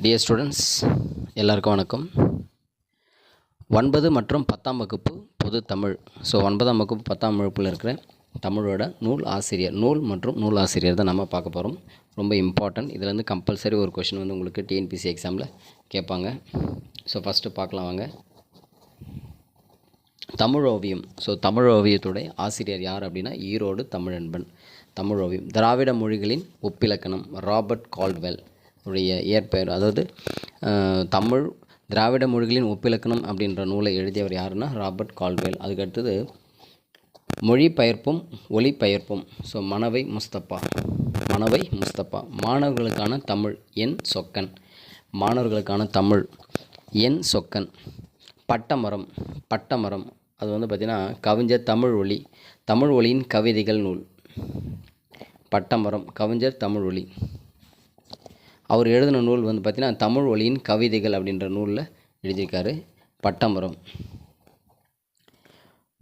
Dear students, எல்லாருக்கும் வணக்கம். 9 மற்றும் 10ஆம் வகுப்பு பொது தமிழ். ஸோ 9ஆம் வகுப்பு 10ஆம் வகுப்பில் இருக்கிற தமிழோட நூல் ஆசிரியர், நூல் மற்றும் நூல் ஆசிரியர் தான் நம்ம பார்க்க போகிறோம். ரொம்ப இம்பார்ட்டன்ட். இதில் வந்து கம்பல்சரி ஒரு கொஷின் வந்து உங்களுக்கு டிஎன்பிசி எக்ஸாமில் கேட்பாங்க. ஸோ ஃபஸ்ட்டு பார்க்கலாம் வாங்க. தமிழ் ஓவியம். ஸோ தமிழ் ஓவியத்துடைய ஆசிரியர் யார் அப்படின்னா ஈரோடு தமிழன்பன். தமிழ் ஓவியம் திராவிட மொழிகளின் ஒப்பிலக்கணம் ராபர்ட் கால்ட்வெல் உடைய இயற்பெயர். அதாவது தமிழ் திராவிட மொழிகளின் ஒப்பிலக்கணம் அப்படின்ற நூலை எழுதியவர் யாருன்னா ராபர்ட் கால்ட்வெல். அதுக்கடுத்தது மொழிபெயர்ப்பும் ஒளிபெயர்ப்பும். ஸோ மனவை முஸ்தபா. மாணவர்களுக்கான தமிழ் என் சொக்கன். சொக்கன். பட்டமரம் அது வந்து பார்த்திங்கன்னா கவிஞர் தமிழ் ஒளியின் கவிதைகள் நூல். பட்டமரம் கவிஞர் தமிழ் ஒளி. அவர் எழுதின நூல் வந்து பார்த்திங்கன்னா தமிழ் ஒளியின் கவிதைகள் அப்படின்ற நூலில் எழுதியிருக்காரு. பட்டமரம்.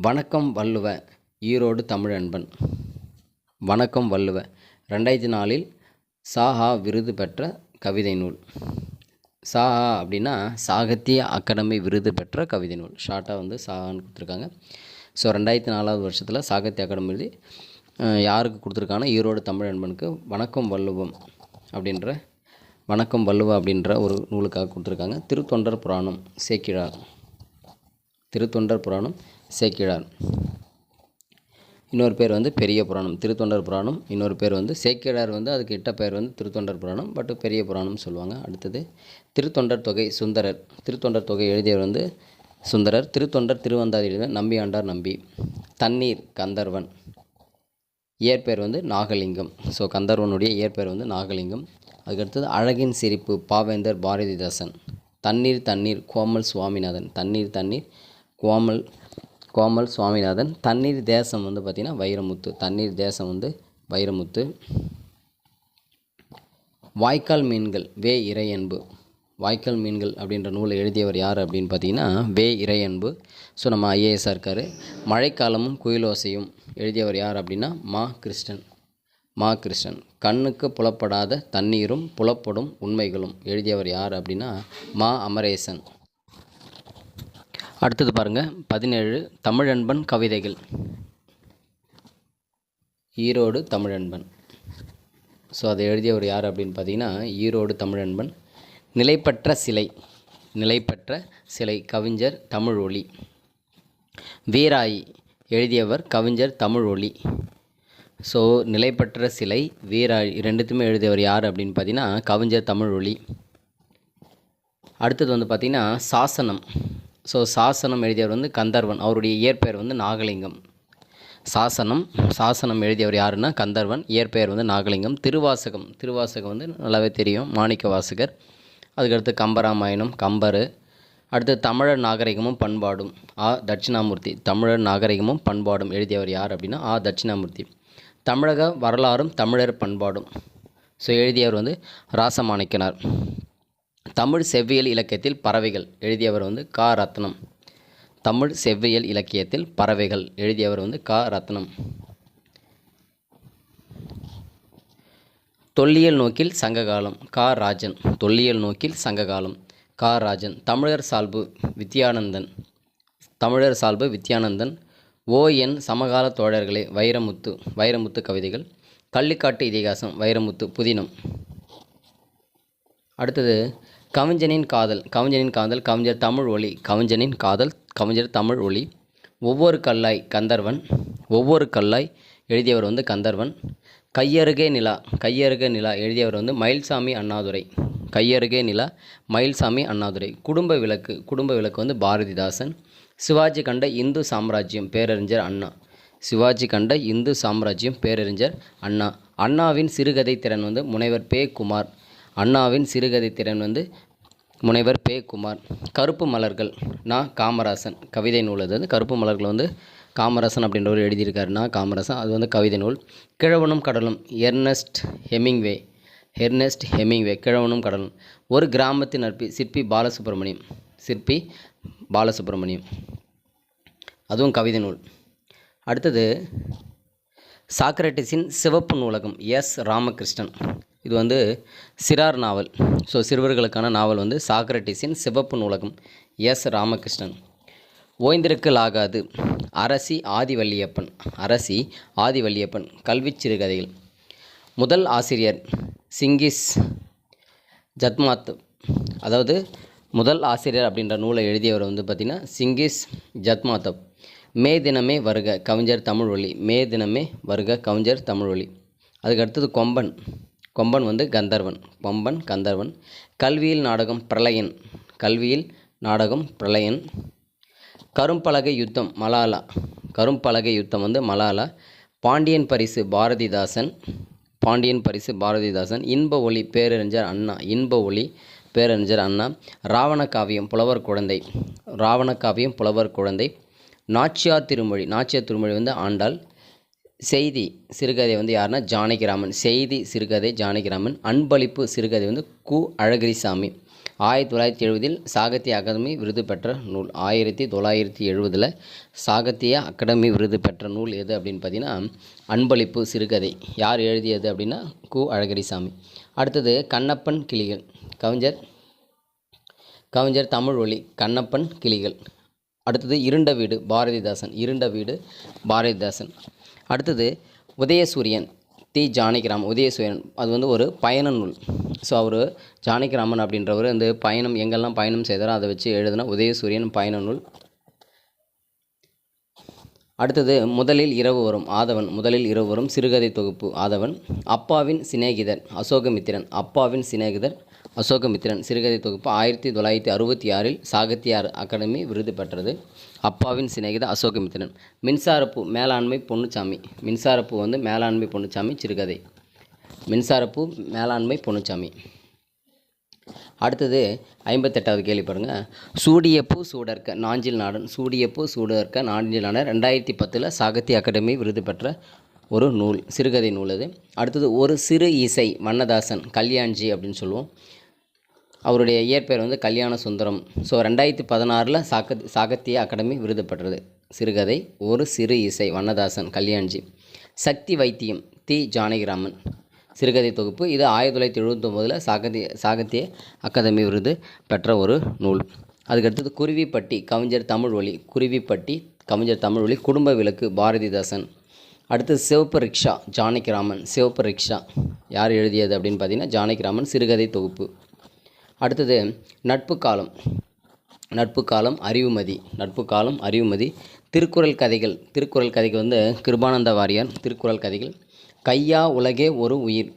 வணக்கம் வள்ளுவ ஈரோடு தமிழன்பன். வணக்கம் வள்ளுவ 2004 சாஹா விருது பெற்ற கவிதை நூல். சாஹா அப்படின்னா சாகித்ய அகாடமி விருது பெற்ற கவிதை நூல். ஷார்ட்டாக வந்து சாஹான்னு கொடுத்துருக்காங்க. ஸோ 2004 வருஷத்தில் சாகித்ய அகாடமி விருது யாருக்கு கொடுத்துருக்காங்கன்னா ஈரோடு தமிழன்பனுக்கு வணக்கம் வள்ளுவ அப்படின்ற ஒரு நூலுக்காக கொடுத்துருக்காங்க. திருத்தொண்டர் புராணம் சேக்கிழார். இன்னொரு பேர் வந்து பெரிய புராணம். திருத்தொண்டர் புராணம் இன்னொரு பேர் வந்து சேக்கிழார் வந்து அதுக்கு இட்ட பேர் வந்து திருத்தொண்டர் புராணம், பட் பெரிய புராணம் சொல்லுவாங்க. அடுத்தது திருத்தொண்டர் தொகை சுந்தரர். திருத்தொண்டர் தொகை எழுதியவர் வந்து சுந்தரர். திருத்தொண்டர் திருவந்தாதி எழுதிய நம்பியாண்டார் நம்பி. தண்ணீர் கந்தர்வன். இயற்பெயர் வந்து நாகலிங்கம். ஸோ கந்தர்வனுடைய இயற்பெயர் வந்து நாகலிங்கம். அதுக்கடுத்தது அழகின் சிரிப்பு பாவேந்தர் பாரதிதாசன். தண்ணீர் கோமல் சுவாமிநாதன். கோமல் சுவாமிநாதன். தண்ணீர் தேசம் வந்து பார்த்திங்கன்னா வைரமுத்து. வாய்க்கால் மீன்கள் வே இறையன்பு. வாய்க்கால் மீன்கள் அப்படின்ற நூலை எழுதியவர் யார் அப்படின்னு பார்த்தீங்கன்னா வே இறையன்பு. ஸோ நம்ம ஐஏஎஸ்ஸாக இருக்கார். மழைக்காலமும் குயிலோசையும் எழுதியவர் யார் அப்படின்னா மா கிருஷ்ணன். கண்ணுக்கு புலப்படாத தண்ணீரும் புலப்படும் உண்மைகளும் எழுதியவர் யார் அப்படின்னா மா அமரேசன். அடுத்தது பாருங்கள் 17 தமிழன்பன் கவிதைகள். ஈரோடு தமிழன்பன். ஸோ அதை எழுதியவர் யார் அப்படின்னு பார்த்தீங்கன்னா ஈரோடு தமிழன்பன். நிலைப்பற்ற சிலை கவிஞர் தமிழ் ஒளி. வீராயி எழுதியவர் கவிஞர் தமிழ் ஒளி. ஸோ நிலைப்பற்ற சிலை வீராயி ரெண்டுத்துமே எழுதியவர் யார் அப்படின்னு பார்த்தீங்கன்னா கவிஞர் தமிழ் ஒளி. அடுத்தது வந்து பார்த்திங்கன்னா சாசனம். ஸோ சாசனம் எழுதியவர் வந்து கந்தர்வன். அவருடைய இயற்பெயர் வந்து நாகலிங்கம். சாசனம் எழுதியவர் யாருன்னா கந்தர்வன். இயற்பெயர் வந்து நாகலிங்கம். திருவாசகம் வந்து நல்லாவே தெரியும், மாணிக்க வாசகர். அதுக்கடுத்து கம்பராமாயணம் கம்பர். அடுத்து தமிழர் நாகரிகமும் பண்பாடும் தட்சிணாமூர்த்தி. தமிழர் நாகரிகமும் பண்பாடும் எழுதியவர் யார் அப்படின்னா தட்சிணாமூர்த்தி. தமிழக வரலாறும் தமிழர் பண்பாடும். ஸோ எழுதியவர் வந்து ராசமாணிக்கனார். தமிழ் செவ்வியல் இலக்கியத்தில் பறவைகள் எழுதியவர் வந்து ரத்னம். தமிழ் செவ்வியல் இலக்கியத்தில் பறவைகள் எழுதியவர் வந்து ரத்னம். தொல்லியல் நோக்கில் சங்ககாலம் ராஜன். ராஜன். தமிழர் சால்பு வித்யானந்தன். ஓஎன் சமகால தோழர்களே வைரமுத்து கவிதைகள். கள்ளிக்காட்டு இதிகாசம் வைரமுத்து புதினம். அடுத்தது கவிஞனின் காதல் கவிஞர் தமிழ் ஒளி. ஒவ்வொரு கல்லாய் எழுதியவர் வந்து கந்தர்வன். கையருகே நிலா எழுதியவர் வந்து மயில்சாமி அண்ணாதுரை. குடும்ப விளக்கு வந்து பாரதிதாசன். சிவாஜி கண்ட இந்து சாம்ராஜ்யம் பேரறிஞர் அண்ணா. அண்ணாவின் சிறுகதை திறன் வந்து முனைவர் பே. குமார். கருப்பு மலர்கள் காமராசன். கவிதை நூல். அது வந்து கருப்பு மலர்கள் வந்து காமராசன் அப்படின்றவர் எழுதியிருக்காருன்னா காமராசன். அது வந்து கவிதை நூல். கிழவனும் கடலும் எர்னஸ்ட் ஹெமிங்வே. கிழவனும் கடலும். ஒரு கிராமத்தின் நற்பி சிற்பி பாலசுப்ரமணியம். அதுவும் கவிதை நூல். அடுத்தது சாக்ரட்டிஸின் சிவப்பு நூலகம் ராமகிருஷ்ணன். இது வந்து சிறார் நாவல். ஸோ சிறுவர்களுக்கான நாவல் வந்து சாக்ரட்டிஸின் சிவப்பு நூலகம், எஸ். ராமகிருஷ்ணன். ஓய்ந்திருக்கலாகாது அரசி ஆதிவள்ளியப்பன். அரசி ஆதிவள்ளியப்பன். கல்விச் சிறுகதைகள். முதல் ஆசிரியர் சிங்கிஸ் ஜத்மாத். அதாவது முதல் ஆசிரியர் அப்படின்ற நூலை எழுதியவர் வந்து பார்த்திங்கன்னா சிங்கிஸ் ஜத்மாத்தப். மே தினமே வருக கவிஞர் தமிழ்வழி. மே தினமே வருக கவிஞர் தமிழ்வழி. அதுக்கு அடுத்தது கொம்பன். கொம்பன் வந்து கந்தர்வன். கொம்பன் கந்தர்வன். கல்வியில் நாடகம் பிரளயன். கல்வியில் நாடகம் பிரளயன். கரும்பலகை யுத்தம் மலாலா. கரும்பலகை யுத்தம் வந்து மலாலா. பாண்டியன் பரிசு பாரதிதாசன். பாண்டியன் பரிசு பாரதிதாசன். இன்ப ஒளி பேரறிஞர் அண்ணா. இன்ப ஒளி பேரறிஞர் அண்ணா. ராவண காவியம் புலவர் குழந்தை. ராவண காவியம் புலவர் குழந்தை. நாச்சியார் திருமொழி. நாச்சியார் திருமொழி வந்து ஆண்டாள். செய்தி சிறுகதை வந்து யாருன்னா ஜானகிராமன். செய்தி சிறுகதை ஜானகிராமன். அன்பளிப்பு சிறுகதை வந்து கு. அழகிரிசாமி. 1970 சாகித்ய அகாதமி விருது பெற்ற நூல். 1970 சாகித்ய அகாடமி விருது பெற்ற நூல் எது அப்படின்னு பார்த்தீங்கன்னா அன்பளிப்பு சிறுகதை. யார் எழுதியது அப்படின்னா கு. அழகிரிசாமி. அடுத்தது கண்ணப்பன் கிளிகள். கவிஞர் தமிழ்வழி. கண்ணப்பன் கிளிகள். அடுத்தது இருண்ட வீடு பாரதிதாசன். இருண்ட வீடு பாரதிதாசன். அடுத்தது உதயசூரியன் தி. ஜானகிராமன். உதயசூரியன் அது வந்து ஒரு பயண நூல். ஸோ அவர் ஜானகிராமன் அப்படின்றவர் வந்து பயணம் எங்கெல்லாம் பயணம் செய்தாரோ அதை வச்சு எழுதின உதயசூரியன் பயண நூல். அடுத்தது முதலில் இரவு வரும் ஆதவன். முதலில் இரவு வரும் சிறுகதை தொகுப்பு ஆதவன். அப்பாவின் சிநேகிதர் அசோகமித்திரன். அப்பாவின் சிநேகிதர் அசோகமித்திரன் சிறுகதை தொகுப்பு 1966 சாகித்ய அகாடமி விருது பெற்றது. அப்பாவின் சிநேகிதர் அசோகமித்திரன். மின்சாரப்பூ மேலாண்மை பொன்னுச்சாமி. மின்சாரப்பூ வந்து மேலாண்மை பொன்னுச்சாமி சிறுகதை. மின்சாரப்பூ மேலாண்மை பொன்னுச்சாமி. அடுத்தது 58வது கேள்வி பாருங்கள். சூடியப்பூ சூடர்க்க நாஞ்சில் நாடன். சூடியப்பூ சூடர்க்க நாஞ்சில் நாடன் 2010 சாகித்ய அகாடமி விருது பெற்ற ஒரு நூல், சிறுகதை நூல் அது. அடுத்தது ஒரு சிறு இசை வண்ணதாசன். கல்யாண்ஜி அப்படின்னு சொல்லுவோம். அவருடைய இயற்பெயர் வந்து கல்யாண சுந்தரம். ஸோ 2016 சாகித்ய அகாடமி விருது பெற்றது சிறுகதை ஒரு சிறு இசை வண்ணதாசன் கல்யாண்ஜி. சக்தி வைத்தியம் தி. ஜானகிராமன் சிறுகதை தொகுப்பு. இது 1979 சாகித்ய அகாதமி விருது பெற்ற ஒரு நூல். அதுக்கடுத்தது குருவிப்பட்டி கவிஞர் தமிழ்வழி. குருவிப்பட்டி கவிஞர் தமிழ்வழி. குடும்ப விளக்கு பாரதிதாசன். அடுத்தது சிவப்பு ரிக்ஷா ஜானகிராமன். சிவப்பு ரிக்ஷா யார் எழுதியது அப்படின்னு பார்த்தீங்கன்னா ஜானகிராமன் சிறுகதை தொகுப்பு. அடுத்தது நட்பு காலம். நட்பு காலம் அறிவுமதி. நட்பு காலம் அறிவுமதி. திருக்குறள் கதைகள். திருக்குறள் கதைகள் வந்து கிருபானந்த வாரியார். திருக்குறள் கதைகள். கையா உலகே ஒரு உயிர்.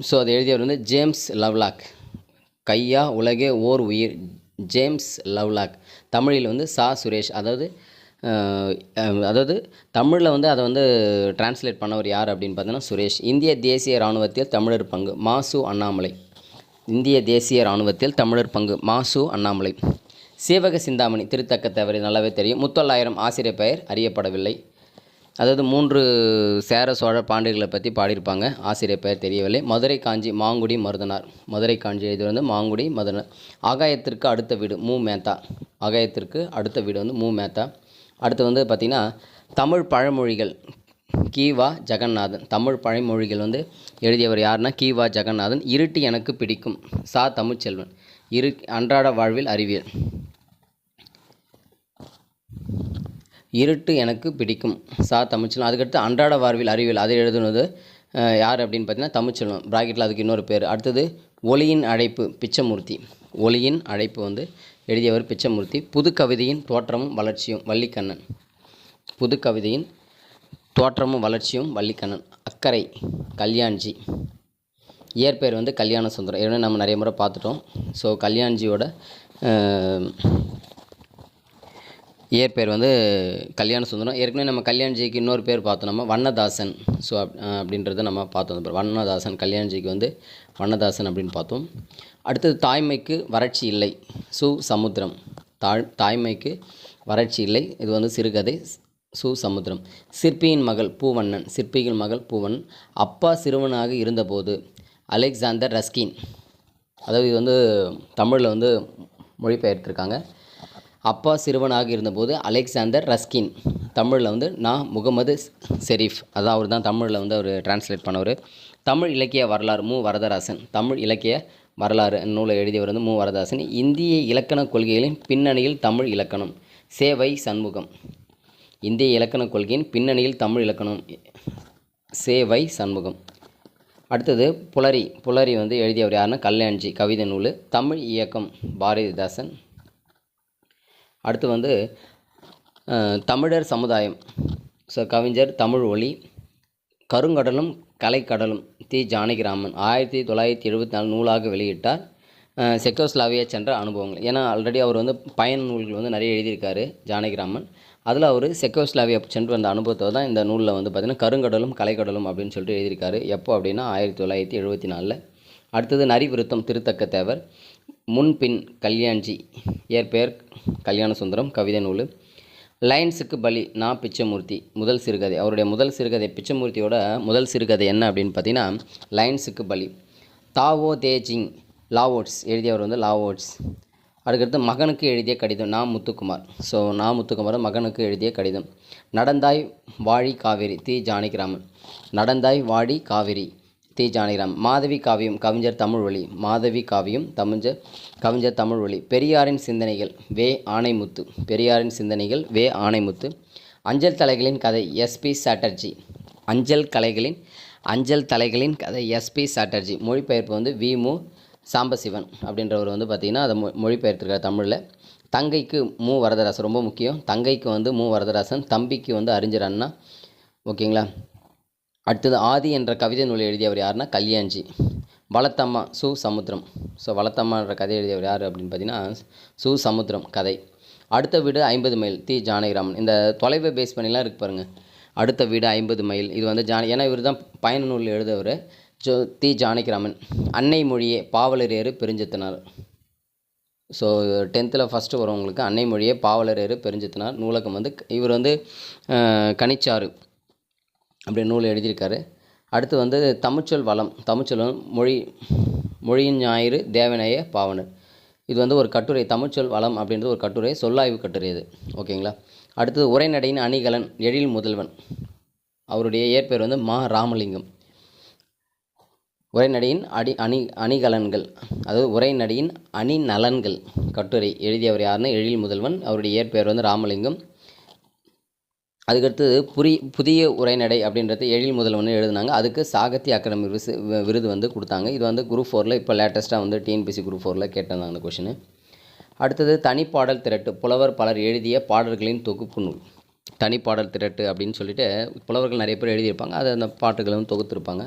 ஸோ அதை எழுதியவர் வந்து ஜேம்ஸ் லவ்லாக். கையா உலகே ஓர் உயிர் ஜேம்ஸ் லவ்லாக். தமிழில் வந்து சா. சுரேஷ். அதாவது தமிழில் வந்து அதை வந்து டிரான்ஸ்லேட் பண்ணவர் யார் அப்படின்னு பார்த்தீங்கன்னா சுரேஷ். இந்திய தேசிய இராணுவத்தில் தமிழர் பங்கு மாசு அண்ணாமலை. இந்திய தேசிய இராணுவத்தில் தமிழர் பங்கு மாசு அண்ணாமலை. சீவக சிந்தாமணி திருத்தக்க தவறு நல்லாவே தெரியும். முத்தொள்ளாயிரம் ஆசிரியர் பெயர் அறியப்படவில்லை. அதாவது 3 சேர சோழ பாண்டியர்களை பற்றி பாடியிருப்பாங்க. ஆசிரியர் பெயர் தெரியவில்லை. மதுரை காஞ்சி மாங்குடி மருதனார். மதுரை காஞ்சி இது வந்து மாங்குடி மருதனார். ஆகாயத்திற்கு அடுத்த வீடு மு. மேத்தா. ஆகாயத்திற்கு அடுத்த வீடு வந்து மு. மேத்தா. அடுத்து வந்து பார்த்திங்கன்னா தமிழ் பழமொழிகள் கி.வா. ஜெகநாதன். தமிழ் பழமொழிகள் வந்து எழுதியவர் யாருன்னா கி.வா. ஜெகநாதன். இருட்டு எனக்கு பிடிக்கும் சா. தமிழ்ச்செல்வன். அன்றாட வாழ்வில் அறிவியல். இருட்டு எனக்கு பிடிக்கும் சா. தமிழ்ச்செல்வன். அதுக்கடுத்து அன்றாட வாழ்வில் அறிவியல் அதை எழுதுனது யார் அப்படின்னு பார்த்தீங்கன்னா தமிழ்ச்செல்வன். ப்ராக்கெட்டில் அதுக்கு இன்னொரு பேர். அடுத்தது ஒளியின் அழைப்பு பிச்சமூர்த்தி. ஒளியின் அழைப்பு வந்து எழுதியவர் பிச்சமூர்த்தி. புது கவிதையின் தோற்றமும் வளர்ச்சியும் வள்ளிக்கண்ணன். புது கவிதையின் தோற்றமும் வளர்ச்சியும் வள்ளிக்கண்ணன். அக்கறை கல்யாண்ஜி. இயற்பெயர் வந்து கல்யாண சுந்தரம். ஏன்னா நம்ம நிறைய முறை பார்த்துட்டோம். ஸோ கல்யாண்ஜியோட இயற்பெயர் வந்து கல்யாண சுந்தரம். ஏற்கனவே நம்ம கல்யாண்ஜிக்கு இன்னொரு பேர் பார்த்தோம் நம்ம வண்ணதாசன். ஸோ அப்படின்றத நம்ம பார்த்தோம். வண்ணதாசன் கல்யாண்ஜிக்கு வந்து வண்ணதாசன் அப்படின்னு பார்த்தோம். அடுத்தது தாய்மைக்கு வறட்சி இல்லை சு. சமுத்திரம். தாய்மைக்கு வறட்சி இல்லை இது வந்து சிறுகதை சு. சமுத்திரம். சிற்பியின் மகள் பூவண்ணன். சிற்பியின் மகள் பூவண்ணன். அப்பா சிறுவனாக இருந்தபோது அலெக்சாண்டர் ரஸ்கின். அதாவது இது வந்து தமிழில் வந்து மொழிபெயர்த்திருக்காங்க. அப்பா சிறுவனாக இருந்தபோது அலெக்சாந்தர் ரஸ்கின். தமிழில் வந்து நான் முகமது ஷெரீஃப், அதான் அவர் தான் தமிழில் வந்து அவர் டிரான்ஸ்லேட் பண்ணவர். தமிழ் இலக்கிய வரலாறு மு வரதராசன். தமிழ் இலக்கிய வரலாறு நூலை எழுதியவர் வந்து மு வரதராசன். இந்திய இலக்கண கொள்கைகளின் பின்னணியில் தமிழ் இலக்கணம் சேவை சண்முகம். இந்திய இலக்கண கொள்கையின் பின்னணியில் தமிழ் இலக்கணம் சேவை சண்முகம். அடுத்தது புலரி. புலரி வந்து எழுதியவர் யாருன்னா கல்யாண்ஜி, கவிதை நூல். தமிழ் இயக்கம் பாரதிதாசன். அடுத்து வந்து தமிழர் சமுதாயம், ஸோ கவிஞர் தமிழ் ஒளி. கருங்கடலும் கலைக்கடலும் தி ஜானகிராமன் 1974 நூலாக வெளியிட்டார். செக்கோஸ்லாவியா சென்ற அனுபவங்கள். ஏன்னா ஆல்ரெடி அவர் வந்து பயண நூல்கள் வந்து நிறைய எழுதியிருக்காரு ஜானகிராமன். அதில் அவர் செக்கோஸ்லாவியா சென்று வந்த அனுபவத்தை தான் இந்த நூலில் வந்து பார்த்திங்கன்னா கருங்கடலும் கலைக்கடலும் அப்படின்னு சொல்லிட்டு எழுதியிருக்காரு. எப்போ அப்படின்னா 1974. அடுத்தது நரிவிருத்தம் திருத்தக்க தேவர். முன்பின் கல்யாண்ஜி, இயற்பெயர் கல்யாண சுந்தரம், கவிதை நூல். லைன்ஸுக்கு பலி நா பிச்சமூர்த்தி, முதல் சிறுகதை. அவருடைய முதல் சிறுகதை, பிச்சமூர்த்தியோட முதல் சிறுகதை என்ன அப்படின்னு பார்த்தீங்கன்னா லைன்ஸுக்கு பலி. தாவோ தே ஜிங் லாவோட்ஸ் எழுதியவர் வந்து லாவோட்ஸ். அதுக்கடுத்து மகனுக்கு எழுதிய கடிதம் நா முத்துக்குமார். ஸோ நா முத்துக்குமார் மகனுக்கு எழுதிய கடிதம். நடந்தாய் வாழி காவேரி தி ஜானகிராமன். நடந்தாய் வாடி காவேரி தி ஜானகிராமன். மாதவி காவியம் கவிஞர் தமிழ்வழி. மாதவி காவியம் கவிஞர் தமிழ்வழி. பெரியாரின் சிந்தனைகள் வே ஆணைமுத்து. பெரியாரின் சிந்தனைகள் வே ஆணைமுத்து. அஞ்சல் தலைகளின் கதை எஸ்பி சாட்டர்ஜி. அஞ்சல் தலைகளின் கதை எஸ்பி சாட்டர்ஜி. மொழிபெயர்ப்பு வந்து வி மு சாம்பசிவன் அப்படின்றவர் வந்து பார்த்திங்கன்னா அதை மொழிபெயர்த்திருக்கார் தமிழில். தங்கைக்கு மு வரதராசன், ரொம்ப முக்கியம். தங்கைக்கு வந்து மு வரதராசன், தம்பிக்கு வந்து அறிஞர் அண்ணா. ஓகேங்களா. அடுத்தது ஆதி என்ற கவிதை நூலை எழுதியவர் யாருன்னா கல்யாண்ஜி. வளத்தம்மா சு சமுத்திரம். ஸோ வளத்தம்மான்ற கதை எழுதியவர் யார் அப்படின்னு பார்த்தீங்கன்னா சு சமுத்திரம் கதை. அடுத்த வீடு 50 மைல் தி ஜானகிராமன். இந்த தொலைவை பேஸ் பண்ணிலாம் இருக்கு பாருங்கள். அடுத்த வீடு 50 மைல், இது வந்து ஏன்னா இவர் தான் பயண நூல் எழுதவர். தி ஜானகிராமன். அன்னை மொழியே பாவலரேறு பெருஞ்செத்தனார். ஸோ 10th ஃபஸ்ட்டு வரும் உங்களுக்கு. அன்னை மொழியே பாவலரேறு பெருஞ்செத்தனார். நூலகம் வந்து இவர் வந்து கனிச்சாறு அப்படி நூல் எழுதியிருக்காரு. அடுத்து வந்து தமிழ்ச்சொல் வளம். தமிழ்ச்சொல் மொழியின் ஞாயிறு தேவநேய பாவனர். இது வந்து ஒரு கட்டுரை. தமிழ்ச்சொல் வளம் அப்படின்றது ஒரு கட்டுரை, சொல்லாய்வு கட்டுரை இது. ஓகேங்களா. அடுத்தது உரைநடையின் அணிகலன் எழில் முதல்வன். அவருடைய இயற்பெயர் வந்து மா ராமலிங்கம். உரைநடையின் அணிகலன்கள், அதாவது உரைநடையின் அணிநலன்கள் கட்டுரை எழுதியவர் யாருன்னா எழில் முதல்வன். அவருடைய இயற்பெயர் வந்து ராமலிங்கம். அதுக்கடுத்து புதிய உரைநடை அப்படின்றது எழில் முதல்வன் எழுதினாங்க. அதுக்கு சாகித்ய அகாடமி விருது வந்து கொடுத்தாங்க. இது வந்து குரூப் 4 இப்போ லேட்டஸ்ட்டாக வந்து டிஎன்பிசி குரூப் 4 கேட்டிருந்தாங்க அந்த கொஷின். அடுத்தது தனிப்பாடல் திரட்டு. புலவர் பலர் எழுதிய பாடல்களின் தொகுப்பு நூல். தனிப்பாடல் திரட்டு அப்படின்னு சொல்லிட்டு புலவர்கள் நிறைய பேர் எழுதியிருப்பாங்க. அதை அந்த பாட்டுகளும் தொகுத்திருப்பாங்க.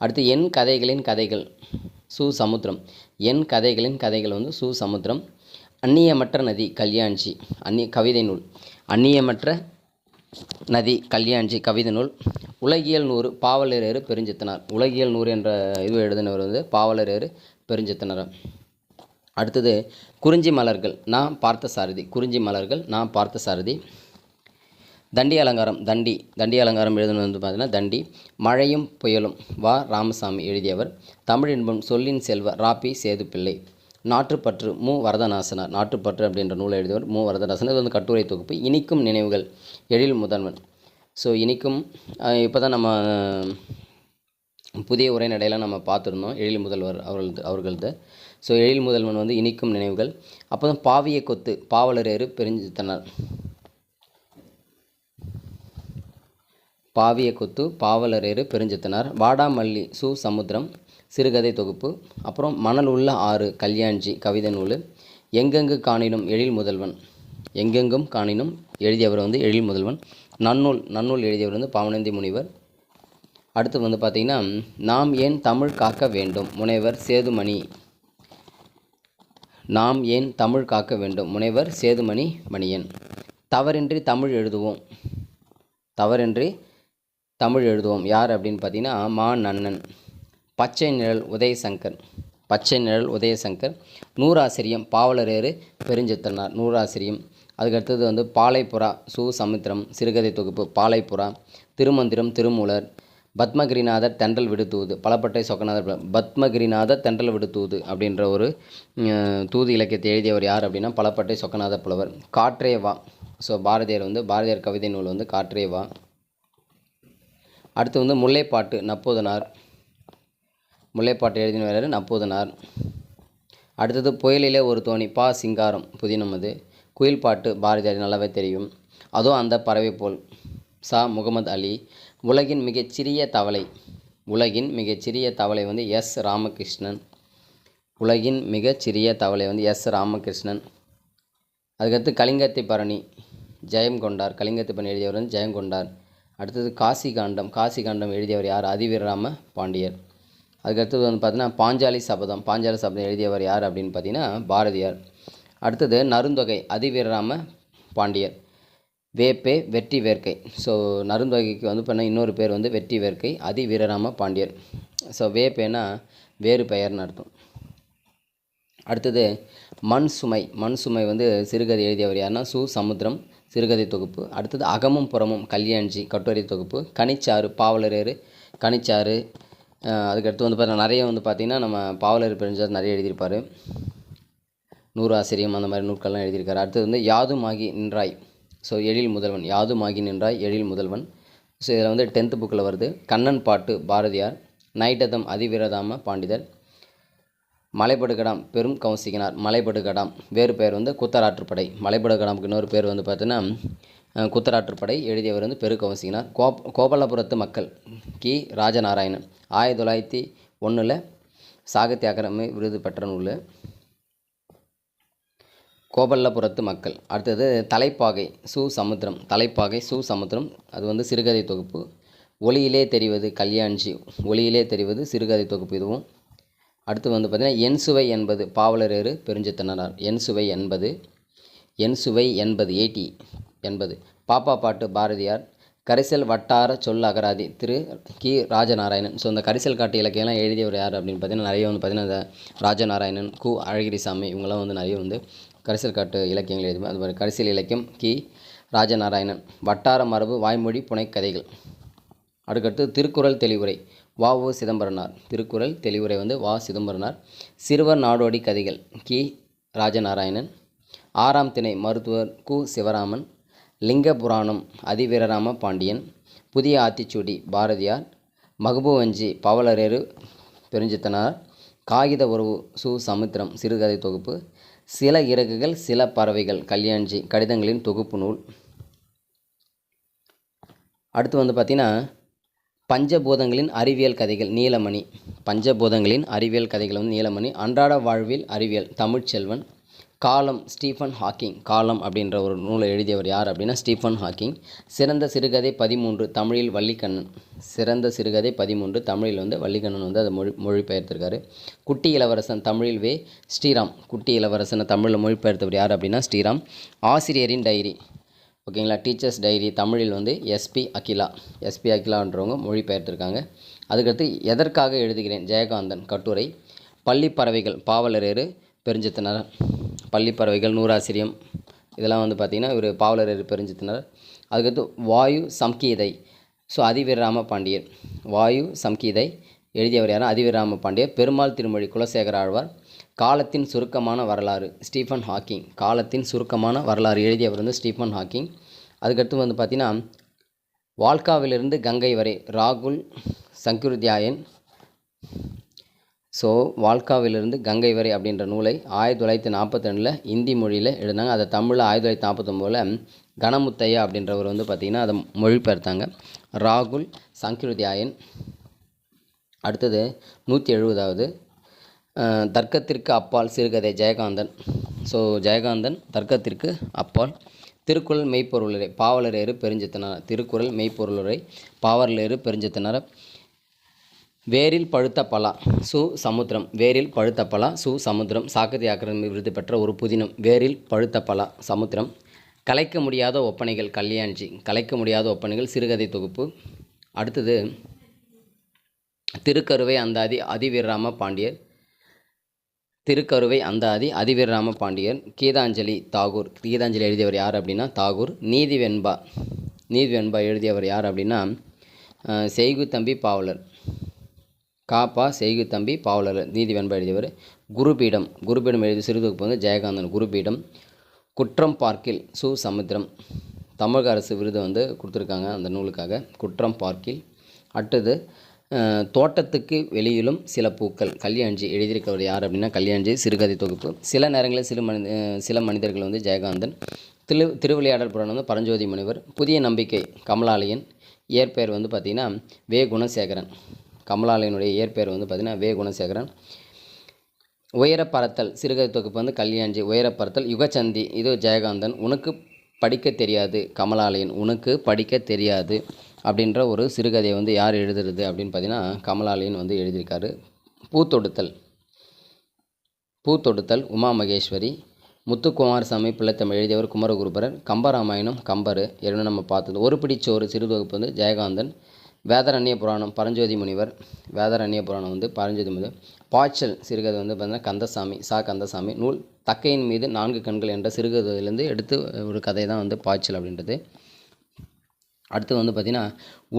அடுத்து என் கதைகளின் கதைகள் சு சமுத்திரம். என் கதைகளின் கதைகள் வந்து சு சமுத்திரம். அந்நியமற்ற நதி கல்யாண்ஜி. கவிதை நூல். அந்நியமற்ற நதி கல்யாண்ஜி கவிதை நூல். உலகியல் 100 பாவலரேறு பெருஞ்செத்தனார். உலகியல் 100 என்ற இது எழுதினவர் வந்து பாவலரேறு பெருஞ்செத்தனார். அடுத்தது குறிஞ்சி மலர்கள் நான் பார்த்தசாரதி. குறிஞ்சி மலர்கள் நான் பார்த்தசாரதி. தண்டி அலங்காரம். தண்டி அலங்காரம் எழுதுனது வந்து பார்த்தீங்கன்னா தண்டி. மழையும் புயலும் வா ராமசாமி எழுதியவர். தமிழ் இன்பம் சொல்லின் செல்வ ராபி சேதுப்பிள்ளை. நாட்டுப்பற்று மு வரதநாசனார். நாட்டுப்பற்று அப்படின்ற நூலை எழுதியவர் மு வரதநாசன். இது வந்து கட்டுரை தொகுப்பு. இனிக்கும் நினைவுகள் எழில் முதல்வன். ஸோ இனிக்கும் இப்போ தான் நம்ம புதிய உரைநடையெல்லாம் நம்ம பார்த்துருந்தோம் எழில் முதல்வர் அவர்களது. ஸோ எழில் முதல்வன் வந்து இனிக்கும் நினைவுகள். அப்போ தான் பாவிய கொத்து பாவலரேறு பெருஞ்செத்தனார். பாவிய கொத்து பாவலரேறு பெருஞ்செத்தனார். வாடாமல்லி சு சமுத்திரம் சிறுகதை தொகுப்பு. அப்புறம் மணல் உள்ள ஆறு கல்யாண்ஜி கவிதை நூல். எங்கெங்கு காணினும் எழில் முதல்வன். எங்கெங்கும் காணினும் எழுதியவர் வந்து எழில் முதல்வன். நன்னூல் எழுதியவர் வந்து பாவனந்தி முனிவர். அடுத்து வந்து பார்த்திங்கன்னா நாம் ஏன் தமிழ் காக்க வேண்டும் முனைவர் சேதுமணி. நாம் ஏன் தமிழ் காக்க வேண்டும் முனைவர் சேதுமணி மணியன். தவறின்றி தமிழ் எழுதுவோம். தவறின்றி தமிழ் எழுதுவோம் யார் அப்படின்னு பார்த்தீங்கன்னா மா நன்னன். பச்சை நிழல் உதயசங்கர். பச்சை நிழல் உதயசங்கர். நூறாசிரியம் பாவலரேறு பெருஞ்செத்தனார். நூறாசிரியம். அதுக்கடுத்தது வந்து பாலைப்புறா சு சமுத்திரம் சிறுகதை தொகுப்பு. பாலைப்புறா. திருமந்திரம் திருமூலர். பத்மகிரிநாதர் தென்றல் விடுதூது, பலப்பட்டை சொக்கநாதர் பத்மகிரிநாதர் தென்றல் விடுதூது அப்படின்ற ஒரு தூது இலக்கியத்தை எழுதியவர் யார் அப்படின்னா பலப்பட்டை சொக்கநாத புலவர். காற்றே வா, ஸோ பாரதியார் வந்து பாரதியார் கவிதை நூல் வந்து காற்றே வா. அடுத்து வந்து முல்லைப்பாட்டு நப்பூதனார், முல்லைப்பாட்டு எழுதினவர் நப்பூதனார். அடுத்தது புயலிலே ஒரு தோணி பா சிங்காரம் புதினம். அது குயில் பாட்டு பாரதியார் நல்லாவே தெரியும். அதுவும் அந்த பறவை போல் சா முகமது அலி. உலகின் மிகச்சிறிய தவளை, உலகின் மிகச்சிறிய தவளை வந்து எஸ் ராமகிருஷ்ணன். உலகின் மிகச்சிறிய தவளை வந்து எஸ் ராமகிருஷ்ணன். அதுக்கடுத்து கலிங்கத்தை பரணி ஜெயம் கொண்டார், கலிங்கத்தை பரணி எழுதியவர் வந்து ஜெயம் கொண்டார். அடுத்தது காசி காண்டம், காசி காண்டம் எழுதியவர் யார்? அதிவீரராம பாண்டியர். அதுக்கடுத்தது வந்து பார்த்தீங்கன்னா பாஞ்சாலி சபதம், பாஞ்சாலி சபதம் எழுதியவர் யார் அப்படின்னு பார்த்தீங்கன்னா பாரதியார். அடுத்தது நருந்தொகை அதிவீரராம பாண்டியர். வேப்பே வெற்றி வேர்க்கை, ஸோ நருந்தொகைக்கு வந்து பண்ண இன்னொரு பேர் வந்து வெற்றி வேர்க்கை, அதிவீரராம பாண்டியர். ஸோ வேப்பேனா வேறு பெயர்னு அர்த்தம். அடுத்தது மண் சுமை, மண் சுமை வந்து சிறுகதை எழுதியவர் யாருன்னா சு சமுத்திரம், சிறுகதை தொகுப்பு. அடுத்தது அகமும் புறமும் கல்யாண்ஜி கட்டுரை தொகுப்பு. கனிச்சாறு பாவலரேறு கனிச்சாறு. அதுக்கடுத்து வந்து பார்த்தீங்கன்னா நிறைய வந்து பார்த்திங்கன்னா நம்ம பாவலர் பெருஞ்சார் நிறைய எழுதியிருப்பார். நூறு ஆசிரியம் அந்த மாதிரி நூல்கள்லாம் எழுதியிருக்காரு. அடுத்தது வந்து யாதுமாகி நின்றாய், ஸோ எழில் முதல்வன், யாதுமாகி நின்றாய் எழில் முதல்வன். ஸோ இதில் வந்து 10th புக்கில் வருது. கண்ணன் பாட்டு பாரதியார். நைட்டதம் அதிவீரராம பாண்டியர். மலைபடுகடாம் பெரும் கௌசிகனார், மலைபடுகடாம் வேறு பெயர் வந்து குத்தராற்றுப்படை. மலைபடுகடாமுக்கு இன்னொரு பேர் வந்து பார்த்தீங்கன்னா குத்தராற்றுப்படை எழுதியவர் வந்து பெரு கௌசிகனார். கோபல்லபுரத்து மக்கள் கி ராஜநாராயணன். 1901 சாகித்ய அகாடமி விருது பெற்ற நூல் கோபல்லபுரத்து மக்கள். அடுத்தது தலைப்பாகை சு சமுத்திரம், தலைப்பாகை சு சமுத்திரம், அது வந்து சிறுகதை தொகுப்பு. ஒளியிலே தெரிவது கல்யாண்ஜி, ஒளியிலே தெரிவது சிறுகதை தொகுப்பு இதுவும். அடுத்து வந்து பார்த்திங்கன்னா என் சுவை என்பது பாவலரேறு பெருஞ்சித்திரனார். என் சுவை என்பது, என் சுவை என்பது 80 பாப்பா பாட்டு பாரதியார். கரிசல் வட்டார சொல் அகராதி திரு கி ராஜநாராயணன். ஸோ இந்த கரிசல் காட்டு இலக்கியம்லாம் எழுதியவர் யார் அப்படின்னு பார்த்தீங்கன்னா நிறைய வந்து பார்த்திங்கன்னா ராஜநாராயணன், கு அழகிரிசாமி, இவங்கெல்லாம் வந்து நிறைய வந்து கரிசல் காட்டு இலக்கியங்கள் எழுதுவோம். அது மாதிரி கரிசல் இலக்கியம் கி ராஜநாராயணன். வட்டார மரபு வாய்மொழி புனைக்கதைகள். அடுக்கடுத்து திருக்குறள் தெளிவுரை வ.உ. சிதம்பரனார். திருக்குறள் தெளிவுரை வந்து வ. சிதம்பரனார். சிறுவர் நாடோடி கதைகள் கி ராஜநாராயணன். 6ஆம் திணை மருத்துவர் கு சிவராமன். லிங்க புராணம் அதிவீரராம பாண்டியன். புதிய ஆத்திச்சூடி பாரதியார். மகுபுவஞ்சி பாவலரேறு பெருஞ்சித்தனார். காகித உறவு சு சமுத்திரம் சிறுகதை தொகுப்பு. சில இறகுகள் சில பறவைகள் கல்யாண்ஜி கடிதங்களின் தொகுப்பு நூல். அடுத்து வந்து பார்த்திங்கன்னா பஞ்சபூதங்களின் அறிவியல் கதைகள் நீலமணி. பஞ்சபூதங்களின் அறிவியல் கதைகள் வந்து நீலமணி. அன்றாட வாழ்வில் அறிவியல் தமிழ்ச்செல்வன். காலம் ஸ்டீஃபன் ஹாக்கிங், காலம் அப்படின்ற ஒரு நூலை எழுதியவர் யார் அப்படின்னா ஸ்டீஃபன் ஹாக்கிங். சிறந்த சிறுகதை 13 தமிழில் வள்ளிக்கண்ணன். சிறந்த சிறுகதை 13 தமிழில் வந்து வள்ளிக்கண்ணன் வந்து அதை மொழிபெயர்த்திருக்காரு. குட்டி இளவரசன் தமிழில் வே ஸ்ரீராம். குட்டி இளவரசனை தமிழில் மொழிபெயர்த்தவர் யார் அப்படின்னா ஸ்ரீராம். ஆசிரியரின் டைரி, ஓகேங்களா, டீச்சர்ஸ் டைரி தமிழில் வந்து எஸ்பி அகிலா. எஸ்பி அகிலான்றவங்க மொழிபெயர்த்திருக்காங்க. அதுக்கடுத்து எதற்காக எழுதுகிறேன் ஜெயகாந்தன் கட்டுரை. பள்ளிப்பறவைகள் பாவலரேறு பெருஞ்சித்திரனார். பள்ளிப்பறவைகள் நூறாசிரியம் இதெல்லாம் வந்து பார்த்திங்கன்னா இவர் பாவலரேறு பெருஞ்சித்திரனார். அதுக்கடுத்து வாயு சம்கீதை, ஸோ அதிவீரராம பாண்டியர். வாயு சம்கீதை எழுதியவர் யாரும் அதிவீரராம பாண்டியர். பெருமாள் திருமொழி குலசேகர ஆழ்வார். காலத்தின் சுருக்கமான வரலாறு ஸ்டீஃபன் ஹாக்கிங். காலத்தின் சுருக்கமான வரலாறு எழுதியவர் வந்து ஸ்டீஃபன் ஹாக்கிங். அதுக்கடுத்து வந்து பார்த்திங்கன்னா வால்காவிலிருந்து கங்கை வரை ராகுல் சங்குருத்யாயன். ஸோ வால்காவிலிருந்து கங்கை வரை அப்படின்ற நூலை 1942 இந்தி மொழியில் எழுதினாங்க. அதை தமிழில் 1949 கணமுத்தையா அப்படின்றவர் வந்து பார்த்திங்கன்னா அதை மொழிபெயர்த்தாங்க. ராகுல் சங்குருத்யாயன். அடுத்தது 170வது தர்க்கத்திற்கு அப்பால் சிறுகதை ஜெயகாந்தன். ஸோ ஜெயகாந்தன் தர்க்கத்திற்கு அப்பால். திருக்குறள் மெய்ப்பொருளுரை பாவலரேறு பெருஞ்சித்திரனார். திருக்குறள் மெய்ப்பொருளுரை பாவலரேறு பெருஞ்சித்திரனார். வேரில் பழுத்த பலா சு சமுத்திரம். வேரில் பழுத்த பலா சு சமுத்திரம் சாகித்ய அகாடமி விருது பெற்ற ஒரு புதினம். வேரில் பழுத்த பலா சமுத்திரம். கலைக்க முடியாத ஒப்பனைகள் கல்யாண்ஜி. கலைக்க முடியாத ஒப்பனைகள் சிறுகதை தொகுப்பு. அடுத்தது திருக்கருவை அந்தாதி அதிவீரராம பாண்டியர். திருக்கருவை அந்தாதி அதிவீரராம பாண்டியர். கீதாஞ்சலி தாகூர். கீதாஞ்சலி எழுதியவர் யார் அப்படின்னா தாகூர். நீதி வெண்பா. நீதி வெண்பா எழுதியவர் யார் அப்படின்னா செய்குத்தம்பி பாவலர். காப்பா செய்குத்தம்பி பாவலர் நீதி வெண்பா எழுதியவர். குருபீடம் எழுதிய சிறுதொகுப்பு வந்து ஜெயகாந்தன். குருபீடம். குற்றம் பார்க்கில் சு. சமுத்திரம். தமிழக அரசு விருது வந்து கொடுத்துருக்காங்க அந்த நூலுக்காக. குற்றம் பார்க்கில். அடுத்தது தோட்டத்துக்கு வெளியிலும் சில பூக்கள். கல்யாண்ஜி எழுதியிருக்கிறவர் யார் அப்படின்னா கல்யாண்ஜி. சிறுகதை தொகுப்பு. சில நேரங்களில் சில மனிதர்கள் வந்து ஜெயகாந்தன். திருவிளையாடல் புராணம் வந்து பரஞ்சோதி முனிவர். புதிய நம்பிக்கை கமலாலயன். இயற்பெயர் வந்து பார்த்திங்கன்னா வே. குணசேகரன். கமலாலயனுடைய இயற்பெயர் வந்து பார்த்திங்கன்னா வே. குணசேகரன். உயரப்பறத்தல் சிறுகதை தொகுப்பு வந்து கல்யாண்ஜி. உயரப்பறத்தல். யுகச்சந்தி இது ஜெயகாந்தன். உனக்கு படிக்க தெரியாது கமலாலயன். உனக்கு படிக்க தெரியாது அப்படின்ற ஒரு சிறுகதையை வந்து யார் எழுதுறது அப்படின்னு பார்த்தீங்கன்னா கமலாலயன் வந்து எழுதியிருக்காரு. பூத்தொடுத்தல் உமா மகேஸ்வரி. முத்துக்குமாரசாமி பிள்ளைத்தமிழ் எழுதியவர் குமரகுருபரர். கம்பராமாயணம் கம்பர் ஏற்கனவே நம்ம பார்த்தது. ஒரு பிடிச்சோறு சிறுதொகுப்பு வந்து ஜெயகாந்தன். வேதரண்ய புராணம் பரஞ்சோதி முனிவர். வேதரண்ய புராணம் வந்து பரஞ்சோதி முனிவர். பாய்ச்சல் சிறுகதை வந்து பார்த்தீங்கன்னா கந்தசாமி. கந்தசாமி. நூல் தக்கையின் மீது 4 கண்கள் என்ற சிறுகதையிலேருந்து எடுத்து ஒரு கதை தான் வந்து பாய்ச்சல் அப்படின்றது. அடுத்து வந்து பார்த்திங்கன்னா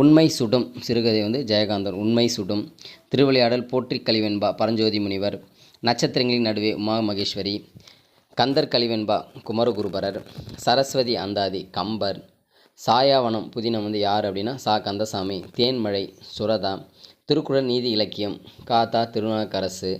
உண்மை சுடும் சிறுகதை வந்து ஜெயகாந்தன். உண்மை சுடும். திருவிளையாடல் போற்றி கலிவெண்பா பரஞ்சோதி முனிவர். நட்சத்திரங்களின் நடுவே உமா மகேஸ்வரி. கந்தர் கலிவெண்பா குமரகுருபரர். சரஸ்வதி அந்தாதி கம்பர். சாயாவனம் புதினம் வந்து யார் அப்படின்னா கந்தசாமி. தேன்மழை சுரதா. திருக்குறள் நீதி இலக்கியம் காத்தா திருநாவுக்கரசு.